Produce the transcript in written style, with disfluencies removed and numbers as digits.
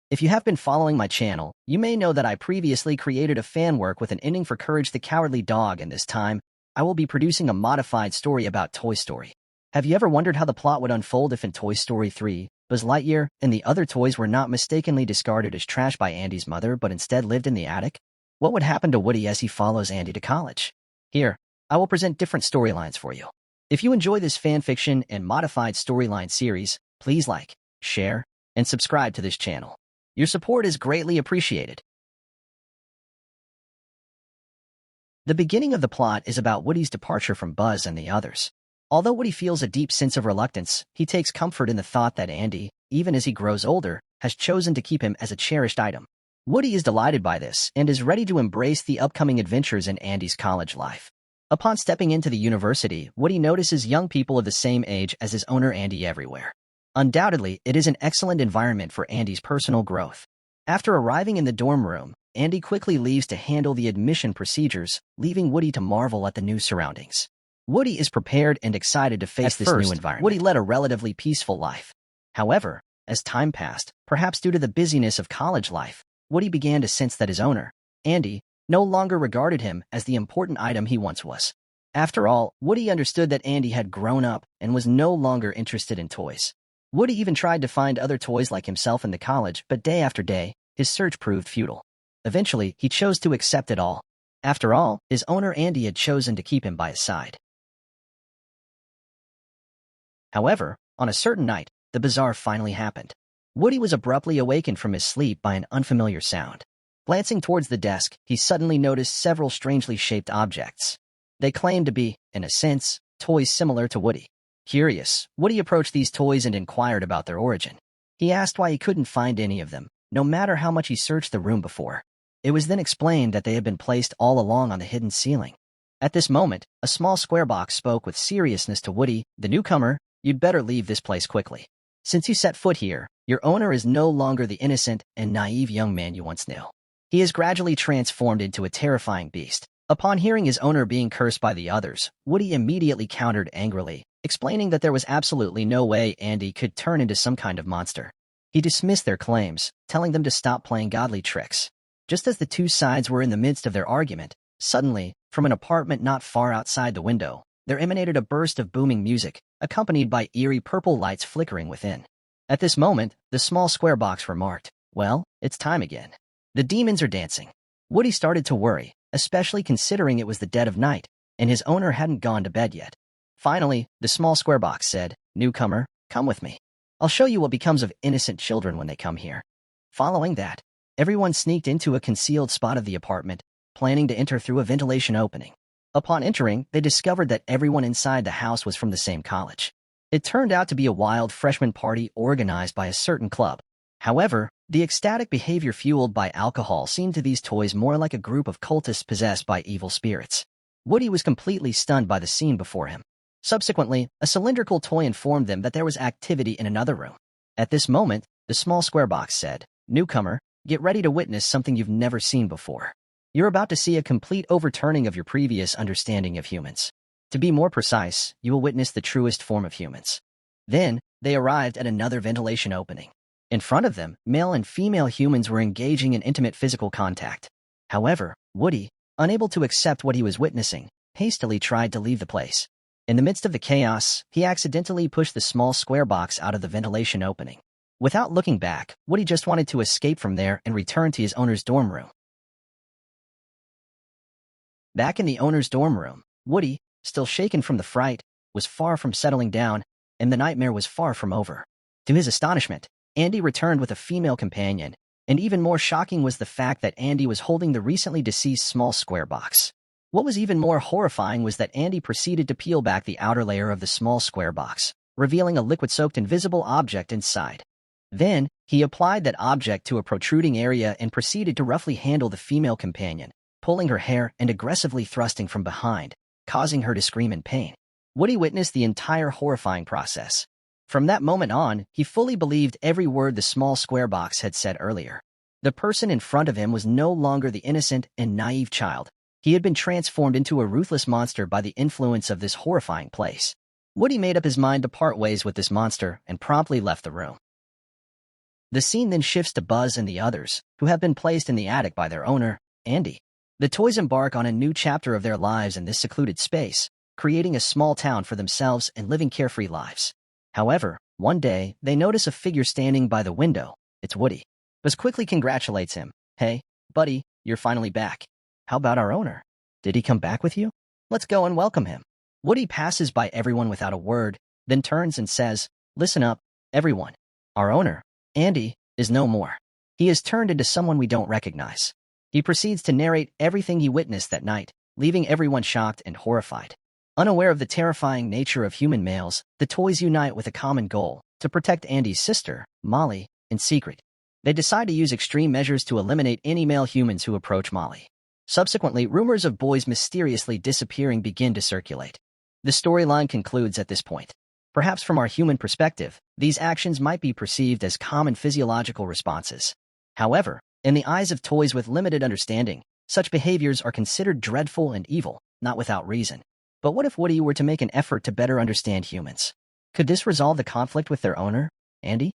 If you have been following my channel, you may know that I previously created a fan work with an ending for Courage the Cowardly Dog, and this time, I will be producing a modified story about Toy Story. Have you ever wondered how the plot would unfold if in Toy Story 3, Buzz Lightyear and the other toys were not mistakenly discarded as trash by Andy's mother but instead lived in the attic? What would happen to Woody as he follows Andy to college? Here, I will present different storylines for you. If you enjoy this fanfiction and modified storyline series, please like, share, and subscribe to this channel. Your support is greatly appreciated. The beginning of the plot is about Woody's departure from Buzz and the others. Although Woody feels a deep sense of reluctance, he takes comfort in the thought that Andy, even as he grows older, has chosen to keep him as a cherished item. Woody is delighted by this and is ready to embrace the upcoming adventures in Andy's college life. Upon stepping into the university, Woody notices young people of the same age as his owner Andy everywhere. Undoubtedly, it is an excellent environment for Andy's personal growth. After arriving in the dorm room, Andy quickly leaves to handle the admission procedures, leaving Woody to marvel at the new surroundings. Woody is prepared and excited to face this new environment. Woody led a relatively peaceful life. However, as time passed, perhaps due to the busyness of college life, Woody began to sense that his owner, Andy, no longer regarded him as the important item he once was. After all, Woody understood that Andy had grown up and was no longer interested in toys. Woody even tried to find other toys like himself in the college, but day after day, his search proved futile. Eventually, he chose to accept it all. After all, his owner Andy had chosen to keep him by his side. However, on a certain night, the bizarre finally happened. Woody was abruptly awakened from his sleep by an unfamiliar sound. Glancing towards the desk, he suddenly noticed several strangely shaped objects. They claimed to be, in a sense, toys similar to Woody. Curious, Woody approached these toys and inquired about their origin. He asked why he couldn't find any of them, no matter how much he searched the room before. It was then explained that they had been placed all along on the hidden ceiling. At this moment, a small square box spoke with seriousness to Woody, the newcomer. You'd better leave this place quickly. Since you set foot here, your owner is no longer the innocent and naive young man you once knew. He is gradually transformed into a terrifying beast. Upon hearing his owner being cursed by the others, Woody immediately countered angrily, explaining that there was absolutely no way Andy could turn into some kind of monster. He dismissed their claims, telling them to stop playing godly tricks. Just as the two sides were in the midst of their argument, suddenly, from an apartment not far outside the window, there emanated a burst of booming music, accompanied by eerie purple lights flickering within. At this moment, the small square box remarked, "Well, it's time again. The demons are dancing." Woody started to worry, especially considering it was the dead of night, and his owner hadn't gone to bed yet. Finally, the small square box said, "Newcomer, come with me. I'll show you what becomes of innocent children when they come here." Following that, everyone sneaked into a concealed spot of the apartment, planning to enter through a ventilation opening. Upon entering, they discovered that everyone inside the house was from the same college. It turned out to be a wild freshman party organized by a certain club. However, the ecstatic behavior fueled by alcohol seemed to these toys more like a group of cultists possessed by evil spirits. Woody was completely stunned by the scene before him. Subsequently, a cylindrical toy informed them that there was activity in another room. At this moment, the small square box said, "Newcomer, get ready to witness something you've never seen before. You're about to see a complete overturning of your previous understanding of humans. To be more precise, you will witness the truest form of humans." Then, they arrived at another ventilation opening. In front of them, male and female humans were engaging in intimate physical contact. However, Woody, unable to accept what he was witnessing, hastily tried to leave the place. In the midst of the chaos, he accidentally pushed the small square box out of the ventilation opening. Without looking back, Woody just wanted to escape from there and return to his owner's dorm room. Back in the owner's dorm room, Woody, still shaken from the fright, was far from settling down, and the nightmare was far from over. To his astonishment, Andy returned with a female companion, and even more shocking was the fact that Andy was holding the recently deceased small square box. What was even more horrifying was that Andy proceeded to peel back the outer layer of the small square box, revealing a liquid-soaked invisible object inside. Then, he applied that object to a protruding area and proceeded to roughly handle the female companion, pulling her hair and aggressively thrusting from behind, causing her to scream in pain. Woody witnessed the entire horrifying process. From that moment on, he fully believed every word the small square box had said earlier. The person in front of him was no longer the innocent and naive child. He had been transformed into a ruthless monster by the influence of this horrifying place. Woody made up his mind to part ways with this monster and promptly left the room. The scene then shifts to Buzz and the others, who have been placed in the attic by their owner, Andy. The toys embark on a new chapter of their lives in this secluded space, creating a small town for themselves and living carefree lives. However, one day, they notice a figure standing by the window. It's Woody. Buzz quickly congratulates him. "Hey, buddy, you're finally back. How about our owner? Did he come back with you? Let's go and welcome him." Woody passes by everyone without a word, then turns and says, "Listen up, everyone. Our owner, Andy, is no more. He has turned into someone we don't recognize." He proceeds to narrate everything he witnessed that night, leaving everyone shocked and horrified. Unaware of the terrifying nature of human males, the toys unite with a common goal: to protect Andy's sister, Molly, in secret. They decide to use extreme measures to eliminate any male humans who approach Molly. Subsequently, rumors of boys mysteriously disappearing begin to circulate. The storyline concludes at this point. Perhaps from our human perspective, these actions might be perceived as common physiological responses. However, in the eyes of toys with limited understanding, such behaviors are considered dreadful and evil, not without reason. But what if Woody were to make an effort to better understand humans? Could this resolve the conflict with their owner, Andy?